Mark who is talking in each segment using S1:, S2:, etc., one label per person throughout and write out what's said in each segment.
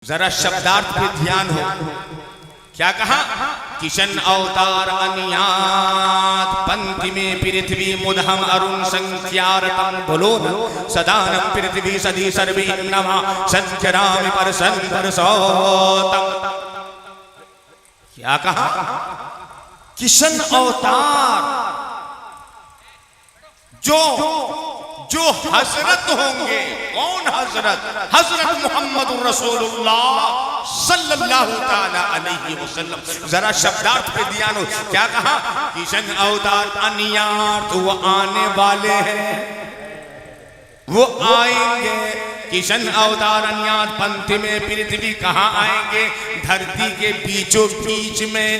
S1: जरा शब्दार्थ पे ध्यान हो। क्या कहा? किशन अवतार अनियात पंक्ति में पृथ्वी मुदहम अरुण संख्यारतम बोलो न सदानम पृथ्वी सदी सर्वी नमा संख्यरामि परसन परसोतम। क्या कहा? किशन अवतार जो हजरत होंगे। कौन हजरत? हजरत मोहम्मद रसूलुल्लाह सल्लल्लाहु ताला अलैहि वसल्लम। जरा शब्दार्थ पे ध्यान हो। क्या कहा? किशन अवतार अनियात वो आने वाले हैं, वो आएंगे। किशन अवतार अनियात पंथी में पृथ्वी कहाँ आएंगे? धरती के बीचों बीच में।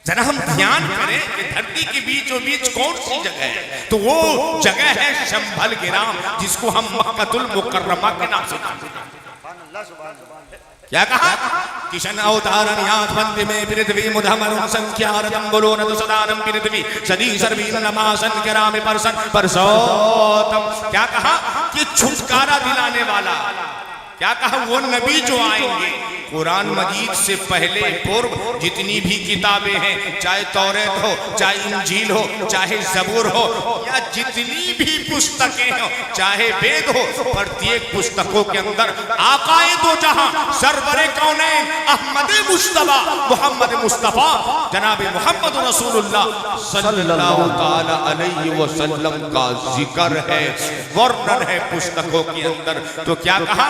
S1: जरा हम ध्यान करें कि धरती के बीचों बीच कौन सी जगह है? तो वो जगह है शंभल गिराम, जिसको हम मक्कतुल मुकर्रमा के नाम से जानते हैं। क्या कहा? किशन अवतार अनियात पंथी में पृथ्वी मुदहम संख्यारतम बोलो न सदानम पृथ्वी सदी सर्वी नमा संख्यरामि परसन परसोतम। क्या कहा? कि छुटकारा दिलाने वाला। क्या कहा? वो नबी जो आएंगे कुरान मजीद से पहले पूर्व जितनी भी किताबें हैं, चाहे तौरात हो, चाहे इंजील हो, चाहे ज़बूर हो, या जितनी भी पुस्तकें हो, चाहे वेद हो, प्रत्येक पुस्तकों के अंदर आकाए दो जहां सरवरे कौनैन अहमद मुस्तफा मोहम्मद मुस्तफा जनाब मोहम्मद रसूलुल्लाह सल्लल्लाहु ताला अलैहि वसल्लम का जिक्र है, वर्णन है पुस्तकों के अंदर। तो क्या कहा?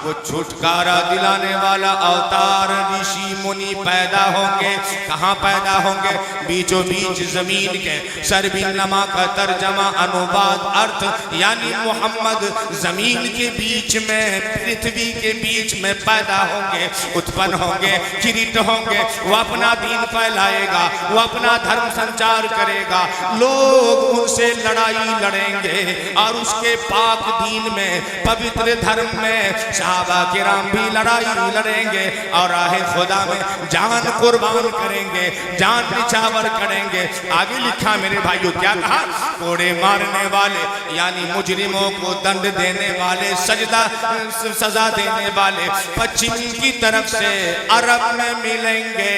S1: वो छुटकारा दिलाने वाला अवतार ऋषि मुनि पैदा होंगे। कहाँ पैदा होंगे? बीचों बीच जमीन के। सरबिन नमा का तर्जमा अनुवाद अर्थ यानी मोहम्मद जमीन के बीच में, पृथ्वी के बीच में पैदा होंगे, उत्पन्न होंगे, किरीट होंगे। वो अपना दीन फैलाएगा, वो अपना धर्म संचार करेगा, लोग उनसे लड़ाई लड़ेंगे और उसके पाक दीन में, पवित्र धर्म में सहाबा किराम भी लड़ाई लड़ेंगे और राह खुदा में जान कुर्बान करेंगे, जान निछावर करेंगे। आगे लिखा मेरे भाइयों, क्या कहा? कोड़े मारने वाले यानी मुजरिमों को दंड देने वाले, सजा देने वाले पश्चिम की तरफ से अरब में मिलेंगे,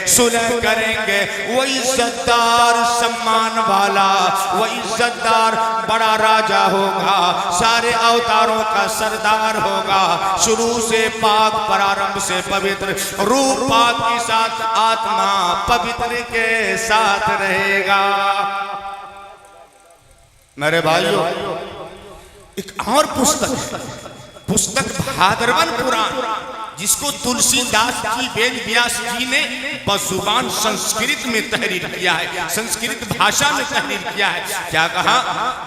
S1: सुलह करेंगे। वो इज्जतदार सम्मान वाला, वो इज्जतदार बड़ा राजा होगा, सारे अवतारों का सरदार होगा। शुरू से पाक, प्रारंभ से पवित्र, रूप पाक के साथ, आत्मा पवित्र के साथ रहेगा। मेरे भाइयों, एक और पुस्तक भाद्रवन पुराण, जिसको तुलसीदास जी वेद व्यास जी ने बजुबान संस्कृत में तहरीर किया है, संस्कृत भाषा में तहरीर किया है। क्या कहा?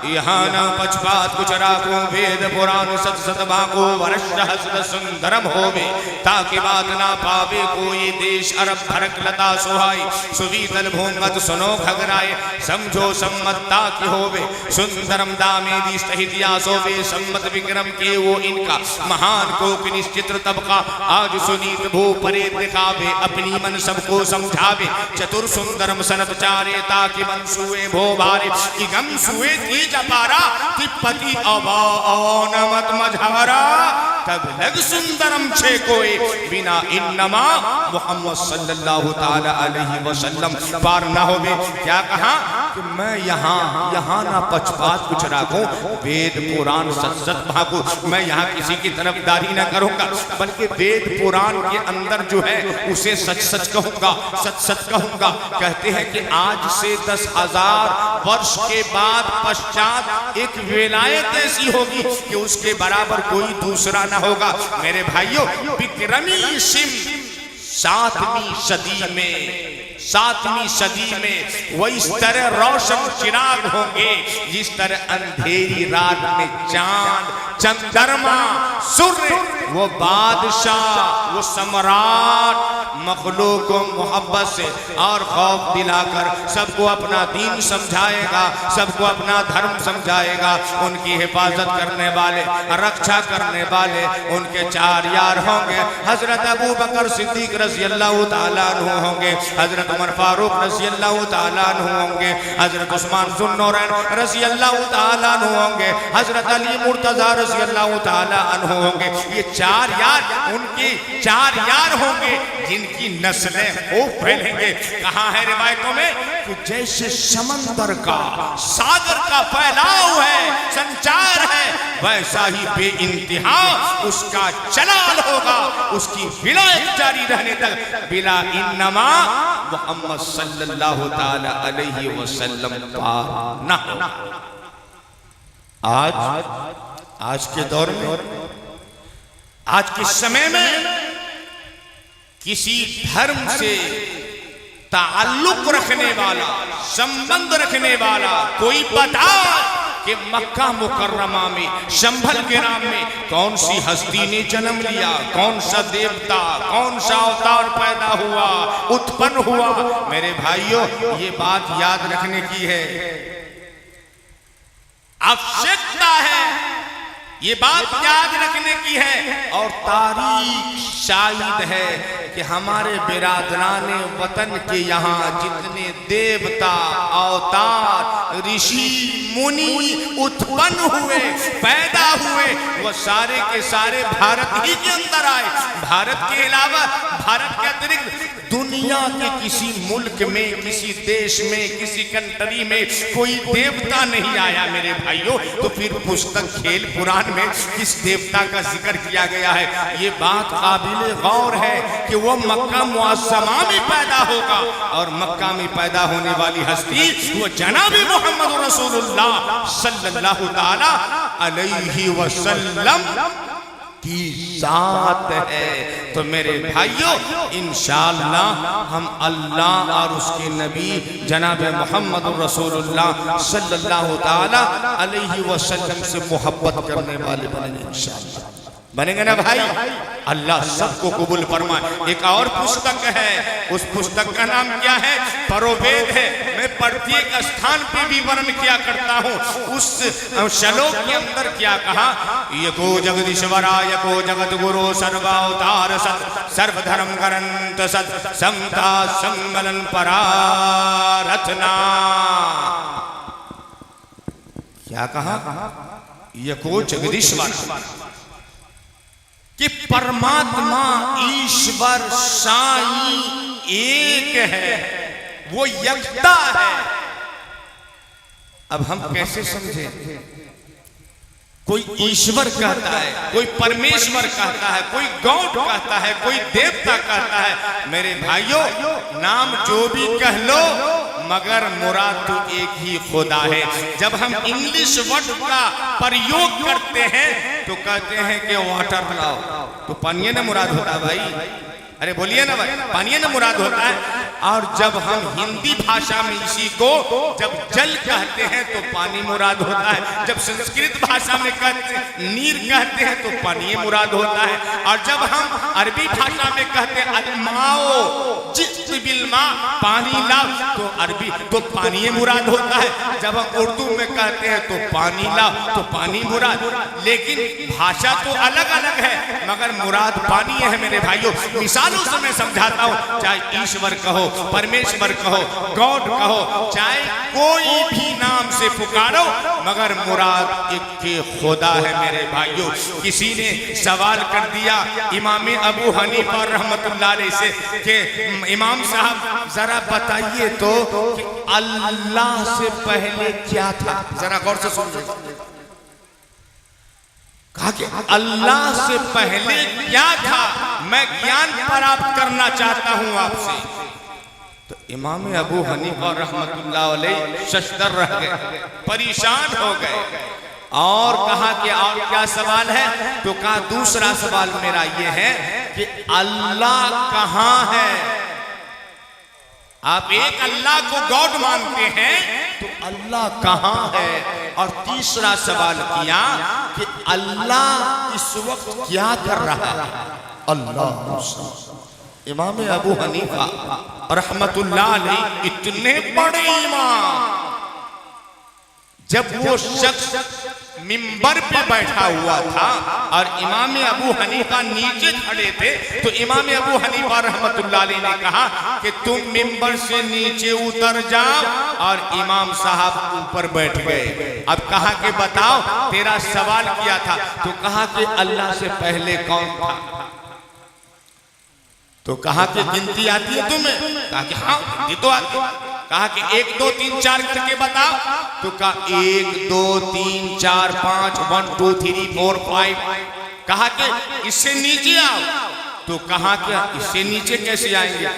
S1: यहाँ न पक्षपात कुछ राखो, वेद पुराण सत सतभा को वर्ष सहस्र सुंदरम होवे, ताकि बात ना पावे कोई देश अरब भरक लता सुहाई, सुवीतल भूंगत सुनो खगराए, समझो सम्मतता की होवे, सुंदरम दामेदी सहित सोवे, सम्मत विक्रम के वो इनका महान कोक निश्चित्र तबका, आज सुनीत भू परे दिखावे, अपनी मन सबको समझावे, चतुर सुंदरम सनत चारे, ताकि मन सुए भो भारे, इगम सुए तेज अपारा, तिप्पति अवानमत मझारा, तब लग सुंदरम छे कोई, बिना इन्नमा मोहम्मद सल्लल्लाहु ताला अलैहि वसल्लम पार ना होवे। क्या कहा? कि मैं यहाँ ना पक्षपात कुछ राखूं, वेद पुराण सत भागू, मैं यहाँ किसी की तरफदारी ना करूंगा, बल्कि वेद पुराण के अंदर जो है उसे सच सच कहूंगा, सच सच कहूंगा। कहते हैं कि आज से 10,000 वर्ष के बाद पश्चात एक विलायत ऐसी होगी कि उसके बराबर कोई दूसरा ना होगा। मेरे भाइयों, विक्रमी सिम 7वीं सदी में वो इस तरह रोशन चिराग होंगे, जिस तरह अंधेरी रात में चांद, चंद्रमा, सूर्य, वो बादशाह, वो सम्राट मखलूक को मोहब्बत से और खौफ दिलाकर सबको अपना दीन समझाएगा, सबको अपना धर्म समझाएगा। उनकी हिफाजत करने वाले, रक्षा करने वाले उनके 4 यार होंगे। हजरत अबू बकर सिद्दीक रज़ी अल्लाह ताला अन्हु होंगे, हजरत हजरत उमर फारूक रज़ी अल्लाह ताला अन्हु होंगे, हजरत उस्मान ज़ुन्नूरैन रज़ी अल्लाह ताला अन्हु होंगे, हजरत अली मुर्तज़ा रज़ी अल्लाह ताला अन्हु होंगे। ये चार यार, उनकी चार यार होंगे जिनकी नस्लें खूब फैलेंगे। कहाँ है रिवायतों में कि जैसे समंदर का, सागर का फैलाव है, संचार है, वैसा ही बेइंतहा उसका चलाल होगा, उसकी विलायत जारी रहने तक। बिला इन्नमा मुहम्मद सल्लल्लाहु ताला अलैहि वसल्लम पार ना हो। आज के दौर में, आज के समय में किसी धर्म से ताल्लुक रखने वाला, संबंध रखने वाला कोई बता कि मक्का मुकर्रमा में शंभल के नाम में कौन सी हस्ती ने जन्म लिया, कौन सा देवता, कौन सा अवतार पैदा हुआ, उत्पन्न हुआ। मेरे भाइयों, ये बात याद रखने की है, आवश्यकता है, ये बात याद रखने की है। और तारीख शाहिद है कि हमारे बिरादराने वतन के यहाँ जितने देवता, अवतार, ऋषि मुनि उत्पन्न हुए, पैदा हुए, वो सारे के सारे भारत ही के अंदर आए। भारत के अलावा, भारत के अतिरिक्त दुनिया के किसी मुल्क में, किसी देश में, किसी कंट्री में कोई देवता नहीं आया मेरे भाइयों। तो फिर पुस्तक खेल पुराण में किस देवता का जिक्र किया गया है? ये बात काबिल गौर है कि वो मक्का मुअज़्ज़मा में पैदा होगा, और मक्का में पैदा होने वाली हस्ती वो जनाबे मोहम्मद रसूलुल्लाह सल्लल्लाहु ताला अलैहि वसल्लम की जात है। तो मेरे भाइयों, इंशाअल्लाह हम अल्लाह और उसके नबी जनाब मोहम्मद रसूलुल्लाह सल्लल्लाहु ताला अलैहि वसल्लम से मोहब्बत करने वाले बनेंगे, इंशाअल्लाह बनेंगे ना भाई। अल्लाह सबको कबूल फरमाए। एक और पुस्तक है, उस पुस्तक का नाम क्या है? परोवेद है। मैं प्रत्येक स्थान पे भी वर्णन किया करता हूँ। उस श्लोक के अंदर क्या कहा? यको जगदीश्वरा यको जगत गुरु सर्वावतार सत सर्वधर्म ग्रंथ सत समता संगलन परारथना। क्या कहा? यको जगदीश्वर, कि परमात्मा ईश्वर साईं एक है, वो यकता है। अब हम कैसे समझें? कोई ईश्वर कहता है, कोई परमेश्वर कहता है, कोई गॉड कहता है, कोई देवता कहता है। मेरे भाइयों, नाम जो भी कह लो, मगर मुराद तो एक ही खुदा है। जब हम इंग्लिश वर्ड का प्रयोग करते हैं तो कहते हैं कि वाटर लाओ, तो पानी ना मुराद होता है भाई। अरे बोलिए ना भाई, पानी ना मुराद होता है। और जब हम हिंदी भाषा में इसी को जब जल कहते हैं तो पानी मुराद होता है। जब संस्कृत भाषा में कहते नीर कहते हैं तो पानी मुराद होता है। और जब हम अरबी भाषा में कहते हैं अलमाओ जिस बिलमा, पानी लाओ, तो अरबी तो पानी मुराद होता है। जब हम उर्दू में कहते हैं तो पानी लाओ, तो पानी मुराद। लेकिन भाषा तो अलग अलग है, मगर मुराद पानी है मेरे भाइयों। मिसालों से मैं समझाता हूँ। चाहे ईश्वर कहो, परमेश्वर कहो, गॉड कहो, चाहे कोई भी नाम से पुकारो, मगर मुराद एक के खुदा है मेरे भाइयों। किसी ने सवाल कर दिया इमाम अबू हनीफा रहमतुल्लाह अलैह से कि इमाम साहब जरा बताइए तो कि अल्लाह से पहले क्या था? जरा गौर से सुनिए। कहा कि अल्लाह से पहले क्या था, मैं ज्ञान प्राप्त करना चाहता हूं आपसे। तो इमाम अबू हनीफा रहमतुल्लाह अलैह शशदर रह गए, परेशान हो गए, और कहा कि और क्या सवाल है? तो कहा दूसरा सवाल मेरा ये है कि अल्लाह कहाँ है? आप एक अल्लाह को गॉड मानते हैं, तो अल्लाह कहाँ है? और तीसरा सवाल किया कि अल्लाह इस वक्त क्या कर रहा है? अल्लाह। इमाम अबू हनीफा रहमतुल्लाह अलैह इतने बड़े इमाम, जब वो शख्स मिंबर पे बैठा हुआ था और इमाम अबू हनीफा नीचे खड़े थे, तो इमाम अबू हनीफा रहमतुल्लाह अलैह ने कहा कि तुम मिंबर से नीचे उतर जाओ, और इमाम साहब ऊपर बैठ गए। अब कहा कि बताओ, तेरा सवाल किया था, तो कहा कि अल्लाह से पहले कौन था? तो कहा कि गिनती आती है तुम्हें? कहा कि हाँ गिनती तो आती है। कहा कि 1 2 3 4 करके बताओ। तो कहा 1 2 3 4 5 1 2 3 4 5। कहा कि इससे नीचे आओ। तो कहा कि इससे नीचे कैसे आएंगे?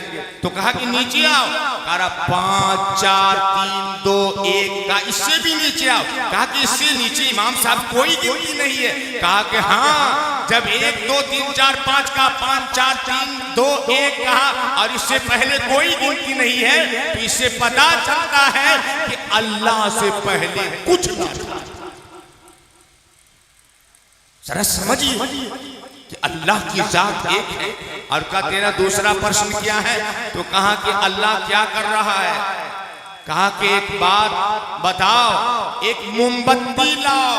S1: तो कहा कि नीचे आओ। कहा 5 4 3 2 1। कहा इससे भी नीचे आओ। कहा कि इससे नीचे इमाम साहब कोई गिनती नहीं है। कहा कि हाँ, जब 1 2 3 4 5 का 5 4 3 2 1 कहा और इससे पहले कोई गिनती नहीं है, तो इससे पता चलता है कि अल्लाह से पहले कुछ नहीं था। जरा समझिए कि अल्लाह की जात एक है। और का तेरा दूसरा प्रश्न क्या है? तो कहा कि अल्लाह क्या कर रहा है? कहा कि एक बात बताओ, एक मोमबत्ती लाओ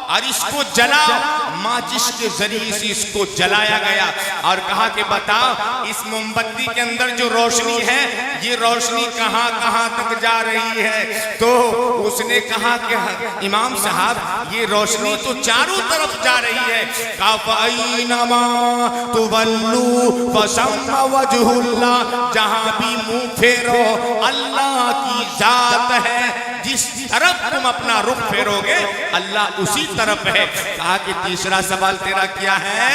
S1: और इसको जलाओ। माचिस के जरिए से इसको जलाया गया और कहा कि बताओ, इस मोमबत्ती के अंदर जो रोशनी है, ये रोशनी कहां कहां तक जा रही है? तो उसने कहा कि इमाम साहब, ये रोशनी तो चारों तरफ जा रही है। जहां भी मुंह फेरो अल्लाह की जात है, जिस तरफ तुम अपना रुख फेरोगे अल्लाह उसी तरफ है। कहा कि तीसरा सवाल तेरा क्या है?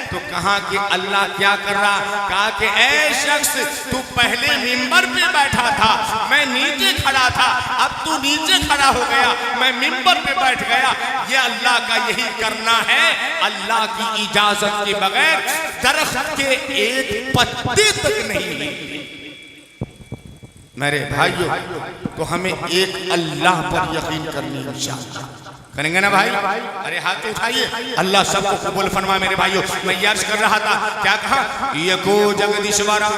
S1: तो कहा कि अल्लाह क्या कर रहा? कहा कि ऐ शख्स, तू पहले मिंबर पे बैठा था, मैं नीचे खड़ा था, अब तू नीचे खड़ा हो गया, मैं मिंबर पे बैठ गया। ये अल्लाह का यही करना है। अल्लाह की इजाजत के बगैर दरख्त के एक पत्ते तक नहीं। मेरे भाइयों, तो हमें एक अल्लाह पर यकीन करनी इंशाअल्लाह करेंगे ना भाई? अरे हाथ उठाइए, अल्लाह सबको कबूल फरमा। मेरे भाइयों, मैं अर्ज कर रहा था, क्या कहा? ये को जगदीश्वरा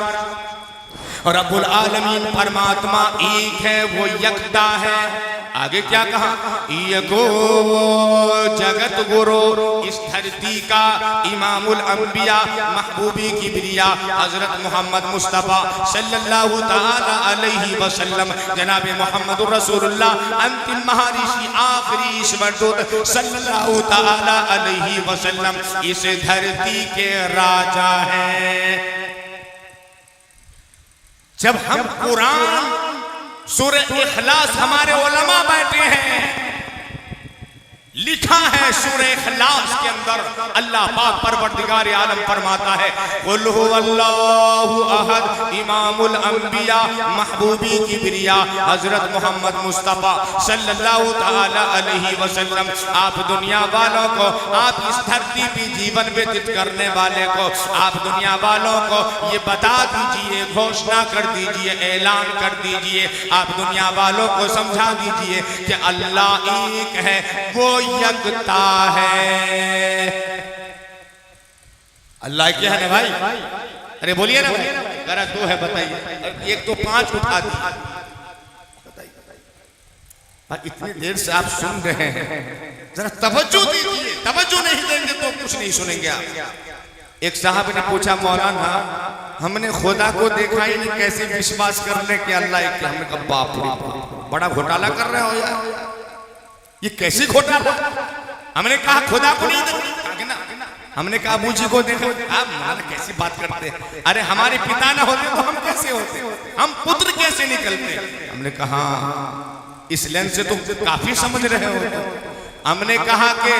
S1: और रब्बुल आलमीन परमात्मा एक है, वो यकता है। आगे क्या कहा? ये को जगत गुरु, इस धरती का इमामुल अंबिया, महबूबी किबरिया हजरत मोहम्मद मुस्तफ़ा सल्लल्लाहु ताला अलैहि वसल्लम, जनाब मोहम्मद रसूलुल्लाह, अंतिम महर्षि, आखिरी ईश्वर दूत सल्लल्लाहु ताला अलैहि वसल्लम इस धरती के राजा हैं। जब हम कुरान सूरह इखलास, हमारे उलमा बैठे हैं, लिखा है सूरह इखलास के अंदर अल्लाह पाक परवरदिगार आलम फरमाता है, कुल हुवल्लाहु अहद, इमामुल अंबिया, महबूबी किबरिया हजरत मोहम्मद मुस्तफ़ा सल्लल्लाहु ताला अलैहि वसल्लम। आप दुनिया वालों को, आप इस धरती पे जीवन व्यतीत करने वाले को, आप दुनिया वालों को ये बता दीजिए, घोषणा कर दीजिए, ऐलान कर दीजिए, आप दुनिया वालों को समझा दीजिए कि अल्लाह एक है, वो यकता है। अल्लाह क्या है ना भाई? अरे बोलिए ना भाई। करा दो है, बताइए। एक तो 5 उठा दी। इतनी देर से आप सुन रहे हैं, जरा तवज्जो दीजिए। तवज्जो नहीं देंगे तो कुछ नहीं सुनेंगे आप। एक साहब ने पूछा, मौलाना हमने खुदा को देखा ही नहीं, कैसे विश्वास कर ले कि अल्लाह एक? हमने कहा बाप रे बाप, बड़ा घोटाला कर रहे हो यार, ये कैसे घोटाला? हमने कहा खुदा को नहीं देखा ना, हमने कहा अबू जी को देखा। आप कैसी बात करते हैं? अरे हमारे पिता ना होते तो हम कैसे होते, हम पुत्र कैसे निकलते? हमने कहा इस लेंस से तुम काफी समझ रहे हो। हमने कहा कि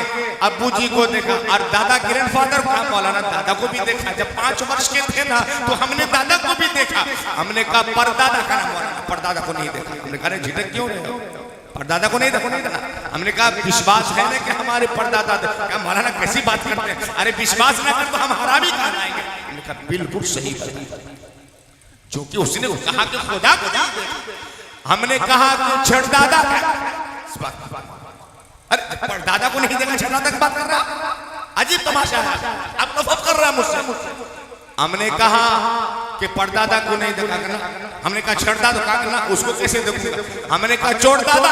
S1: अब्बू जी को देखा और दादा ग्रैंडफादर को, मौलाना दादा को भी देखा, जब 5 वर्ष के थे ना तो हमने दादा को भी देखा। हमने कहा परदादा का नाम, मौलाना परदादा को नहीं देखा। हमने कहा झिझक क्यों रहे हो, परदादा को नहीं देखा। हमने कहा विश्वास है ना कि हमारे परदादा? क्या मौलाना कैसी बात करते हैं? अरे विश्वास ना कर तो हम हरामी कहाँ जाएंगे? हमने कहा बिल्कुल सही बात, क्योंकि उसने कहा कि खुदा को नहीं देखा। हमने कहा कि छड़दादा, अरे परदादा को नहीं देखा, छड़दादा की बात कर रहा, अजीब तमाशा है, आप नफरत कर रहा है मुझसे। हमने कहा कि परदादा को नहीं देखा करना। हमने कहा छड़दादा का करना, उसको कैसे देखूंगा? हमने कहा चोर दादा।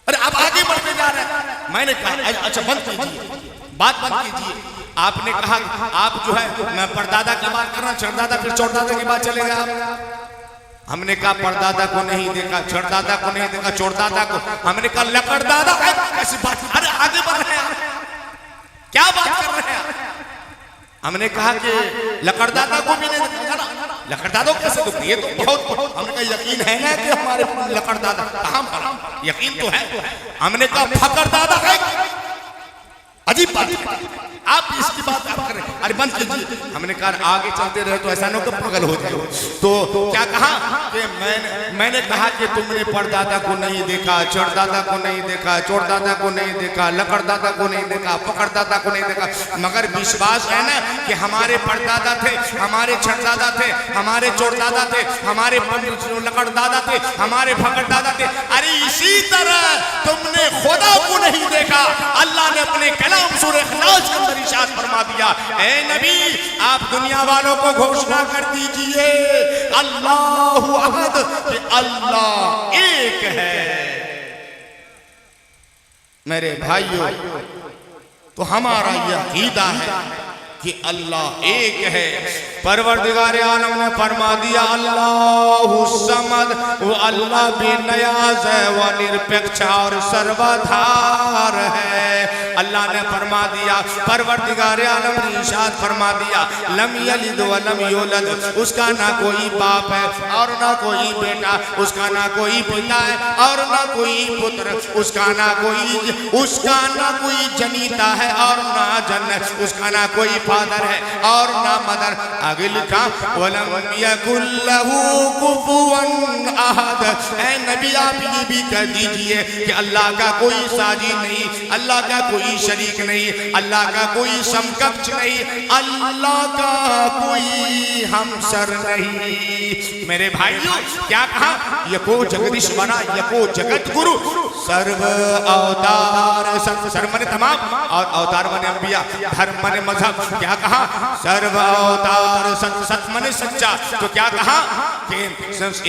S1: अरे आप आगे बढ़ते जा रहे हैं। मैंने कहा अच्छा बंद कीजिए, बात बंद कीजिए। आपने कहा आप जो है मैं परदादा की बात कर रहा, चरदादा फिर चौड़दादा की बात चलेगा। हमने कहा परदादा को नहीं देखा, चरदादा को नहीं देखा, चौड़दादा को। हमने कहा लकड़दादा कैसी बात, अरे आगे बढ़ रहे हैं, क्या बात कर रहे हैं। हमने कहा कि लकड़दादा को भी नहीं देखा, लकड़दादा कैसे दुख, ये तो बहुत, हमने कहा यकीन है ना कि हमारे लकड़दादा, कहां यकीन तो है। हमने कहा फकरदादा है, अजीब बात, आप इसकी बात आप करें, अरे बंद कीजिए। हमने कहा आगे चलते रहे तो ऐसा न हो पागल हो जाए। तो क्या कहा कि मैंने कहा कि तुमने परदादा को नहीं देखा, चौड़दादा को नहीं देखा, चौड़दादा को नहीं देखा, लकड़दादा को नहीं देखा, पकड़दादा को नहीं देखा, मगर विश्वास है ना कि हमारे परदादा थे, हमारे छठदादा थे, हमारे चौड़दादा थे, हमारे लकड़दादा थे, हमारे फकड़दादा थे। अरे इसी तरह तुमने खुदा को नहीं देखा। अल्लाह ने अपने कलाम सूरह इखलास के अंदर इरशाद फरमा दिया, ए नबी आप दुनिया वालों को घोषणा कर दीजिए अल्लाहु अहद, कि अल्लाह एक है। मेरे भाइयों, तो हमारा यह अकीदा है कि अल्लाह एक है। परवरदिगार आलम ने फरमा दिया अल्लाहु समद, वो अल्लाह बेनियाज़ है, वो निरपेक्ष और सर्वाधार है। अल्लाह ने फरमा दिया, परवरदिगार आलम ने इरशाद फरमा दिया लम यलिद व लम यूलद, उसका ना कोई बाप है और ना कोई बेटा, उसका ना कोई पिता है और ना कोई पुत्र, उसका ना कोई जनीता है और ना जन्नत, उसका ना कोई फादर है और ना मदर। आगे लिखा वलम यकुल लहू कुफुवन अहद। ऐ नबी आप ये भी कह दीजिए कि अल्लाह का कोई साजी नहीं, अल्लाह का कोई शरीक नहीं, अल्लाह का कोई समकक्ष नहीं, अल्लाह का कोई हमसर नहीं। मेरे भाइयों क्या कहा, यको जगदीश बना, यको जगत गुरु, सर्व अवतार, सर्व मने तमाम और अवतार मने अंबिया, धर्म मने मजहब। क्या कहा, सर्व अवतार सत मने सच्चा। तो क्या कहा कि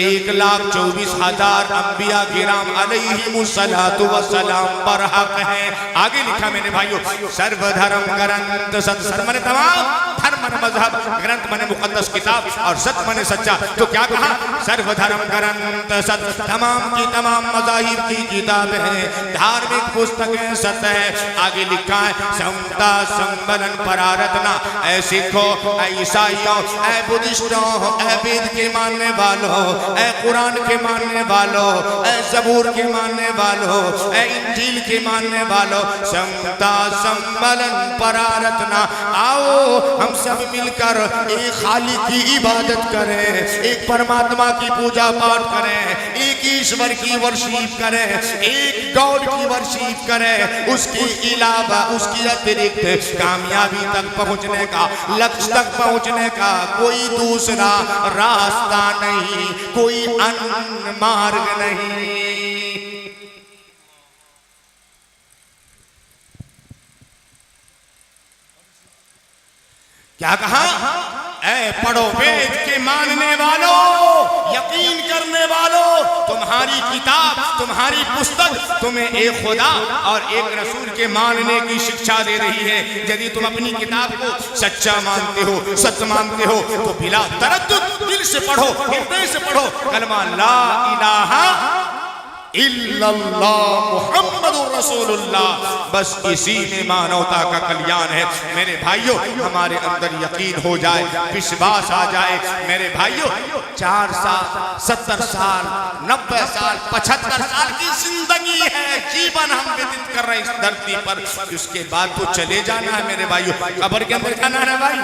S1: 1,24,000 अंबिया किराम अलैहिमुस्सलातु वस्सलाम पर हक है। आगे लिखा मेरे भाइयों, सर्व धर्म ग्रंथ सत, सर्व मने तमाम, धर्म मने मजहब, ग्रंथ मने मुकद्दस किताब और सत मने सच्चा। तो क्या कहा, सर्व धर्म ग्रंथ सत, तमाम की तमाम मज़ाहिब की किताबें हैं, धार्मिक पुस्तकें सत है। आगे लिखा है समता संबलन परारतना, ऐ सिखो, ऐ ईसाइयों, ऐ बुद्धिस्टों, ऐ वेद के मानने वालों, ऐ कुरान के मानने वालों, ऐ ज़बूर के मानने वालों, ऐ इंजील के मानने वालों, समता संबलन परारतना, आओ हम सब मिलकर एक खालिक की इबादत करें, एक परमात्मा की पूजा पाठ करें, एक ईश्वर की वर्शिप करें, एक गॉड की वर्शिप करें। उसके अलावा उसकी अतिरिक्त कामयाबी तक पहुंचने का, लक्ष्य तक पहुंचने का कोई दूसरा रास्ता नहीं, कोई अन्य मार्ग नहीं। क्या कहा, ऐ पढ़ो वेद के मानने वालों, यकीन करने वालों, तुम्हारी किताब, तुम्हारी पुस्तक तुम्हें एक खुदा और एक रसूल के मानने की शिक्षा दे रही है। यदि तुम अपनी किताब को सच्चा मानते हो, सच मानते हो, तो बिला तरद्दुद दिल से पढ़ो, हृदय से पढ़ो कलमा ला इलाहा इल्लल्लाह मुहम्मदुर रसूलुल्लाह। बस इसी में मानवता का कल्याण है। मेरे भाइयों हमारे अंदर यकीन हो जाए, विश्वास आ जाए। मेरे भाइयों 4 साल 70 साल 90 साल 75 साल की जिंदगी है, जीवन हम व्यतीत कर रहे हैं इस धरती पर। उसके बाद तो चले जाना है मेरे भाइयों, कब्र के अंदर जाना है भाई।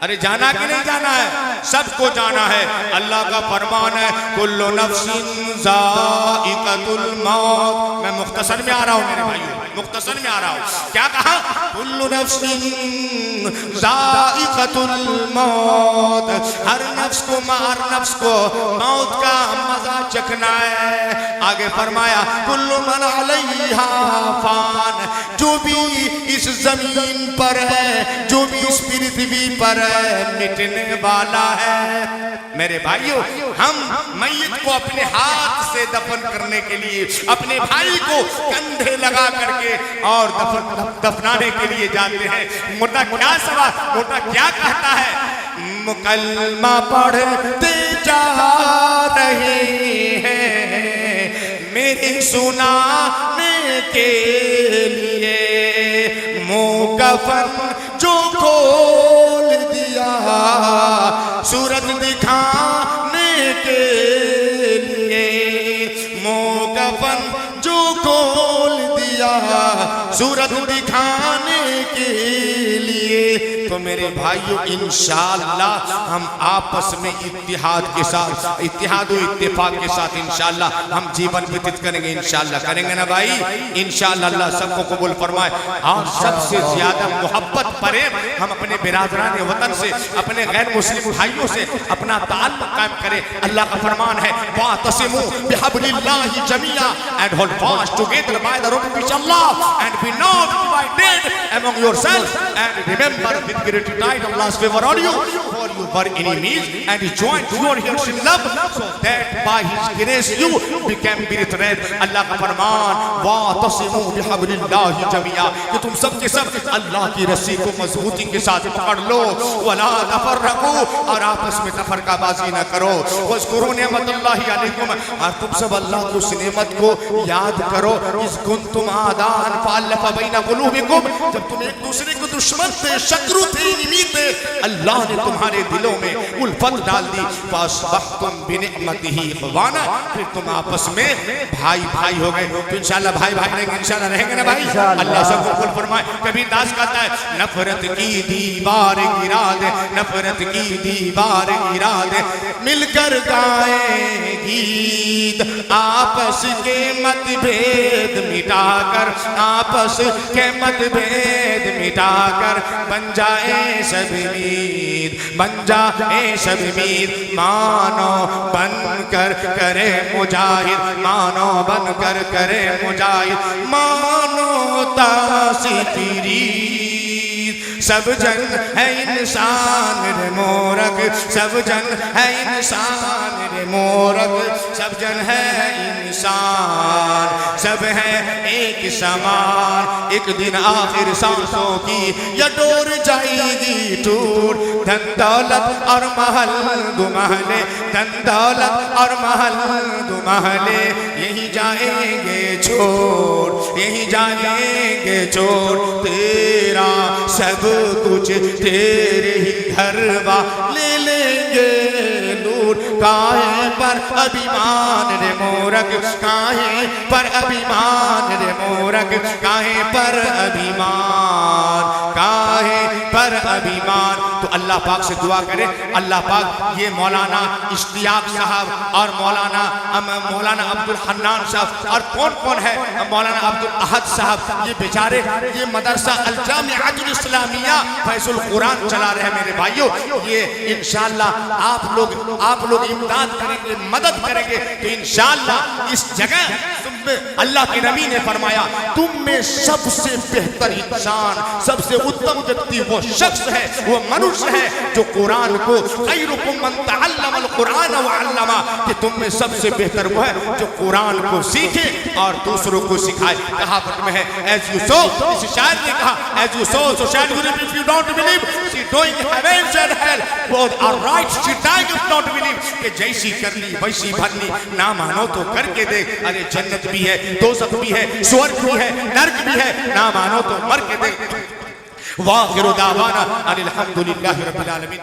S1: अरे जाना कि नहीं जाना है, सबको जाना है। अल्लाह का फरमान है कुल्लु नफ्सिन ज़ाइक़तुल मौत। मैं मुख्तसर में आ रहा हूँ मेरे भाइयों, मुख्तसर में आ रहा हूँ। क्या कहा, कुल्लु नफ्सिन ज़ाइक़तुल मौत, हर नफ्स को मौत का मजा चखना है। आगे फरमाया कुल्लु मन अलैहा फान, जो भी इस जमीन पर है, जो भी इस पृथ्वी पर है, मिटने वाला है। मेरे भाइयों हम मैयत को अपने हाथ से दफन करने के लिए, अपने भाई को कंधे लगा करके और दफनाने के लिए जाते हैं। मुर्दा क्या सवाल, मुर्दा क्या कहता है? मुकल्मा पढ़ते जा रहे हैं मेरी सुनाने के लिए, मुँह कफन जो खोल दिया सूरत दिखाने के लिए, मुँह कफन जो खोल दिया सूरत दिखाने के लिए। तो मेरे भाइयों इंशाअल्लाह हम आपस में इत्तिहाद के साथ, इत्तिहाद व इत्तेफाक के साथ इंशाअल्लाह हम जीवन व्यतीत करेंगे। इंशाअल्लाह करेंगे ना भाई? इंशाअल्लाह अल्लाह सबको कबूल फरमाए। और सबसे ज्यादा मोहब्बत प्रेम हम अपने बिरादरान वतन से, अपने गैर मुस्लिम भाइयों से अपना ताल्लुक कायम करें। अल्लाह का फरमान है वातसिमू बिहब्लिल्लाहि जमीआ and hold fast together by the rope of Allah and be not divided among yourselves and remember with great tide Allah's favor on you, for you were enemies and he joined your hearts in love, so that by his grace you became brethren. Allah का फरमान वातसिमू बिहब्लिल्लाहि जमीआ, कि तुम सब के सब अल्लाह की रस्सी को मजबूती के साथ पकड़ लो, वला तफर्रकू, और आपस में तफरकाबाजी न करो, वज़कुरू निअमतल्लाहि अलैकुम, और तुम सब अल्लाह की उस नेमत को याद करो, इस कुंतुम आदान फअल्लफ़ बैन क़ुलूबिकुम, जब तुम एक दूसरे को दुश्मन थे, शत्रु थे, निमी थे, अल्लाह ने तुम्हारे दिलों में उल्फत डाल दी, फ़अस्बहतुम बिनिअमतिही इख़वाना, फिर तुम आपस में भाई भाई हो गए। तो इंशाअल्लाह भाई भाई रहेंगे, इंशाअल्लाह रहेंगे ना भाई? अल्लाह सबको कबूल फरमाए। कभी दास कहता है नफरत की दीवार गिरा दे, नफरत की दीवार गिरा दे, मिलकर गाएं गीत आपस के मतभेद मिटाकर, आपस के मतभेद मिटाकर, बन जाए सब मीत, बन जाए सब मीत, मानो बनकर करे मुजाहिद, मानो बनकर करे मुजाहिद, मानो तासिरी, सब जन है इंसान रे मोरक, सब जन है इंसान रे मोरक, सब जन है इंसान, सब है एक समान, एक दिन आखिर सांसों की ये डोर जाएगी टूट, धन दौलत और महल दुमहले, धन दौलत और महल दुमहले, यही जाएंगे छोड़, यही जाएंगे छोड़, तेरा सब कुछ तेरे ही घर वाले लेंगे लूट, काहे पर अभिमान रे मोरक, काहे पर अभिमान रे मोरक, काहे पर अभिमान, काहे पर अभिमान। तो अल्लाह पाक से दुआ करें, अल्लाह पाक ये मौलाना इश्तियाक साहब और मौलाना अब्दुल हन्नान साहब और कौन कौन है, मौलाना अब्दुल अहद साहब, ये बेचारे ये मदरसा अल जामिअतुल इस्लामिया फैजुल कुरान चला रहे हैं। मेरे भाइयों ये इंशाअल्लाह आप लोग इमदाद करेंगे, मदद करेंगे तो इंशाअल्लाह इस जगह अल्लाह के नबी ने फरमाया तुम में सबसे बेहतर इंसान, सबसे उत्तम व्यक्ति वो शख्स है, वो मनुष्य है जो कुरान को, खैरुकुम मन तअल्लमल कुरान व अल्लमा, कि तुम में सबसे बेहतर वो है जो कुरान को सीखे और दूसरों को सिखाए। कहावत में है एज यू सो, इस शायर ने कहा as you sow so shall you reap, if you don't believe she doing heaven and hell, both are right, she dying if not believe, कि जैसी करनी वैसी भरनी, ना मानो तो करके देख, अरे जन्नत भी है, दोज़ख भी है, स्वर्ग भी है, नरक भी है, ना मानो तो मर के देख। वाखिरु दावाना अनिल हम्दुलिल्लाहि रब्बिल आलमीन।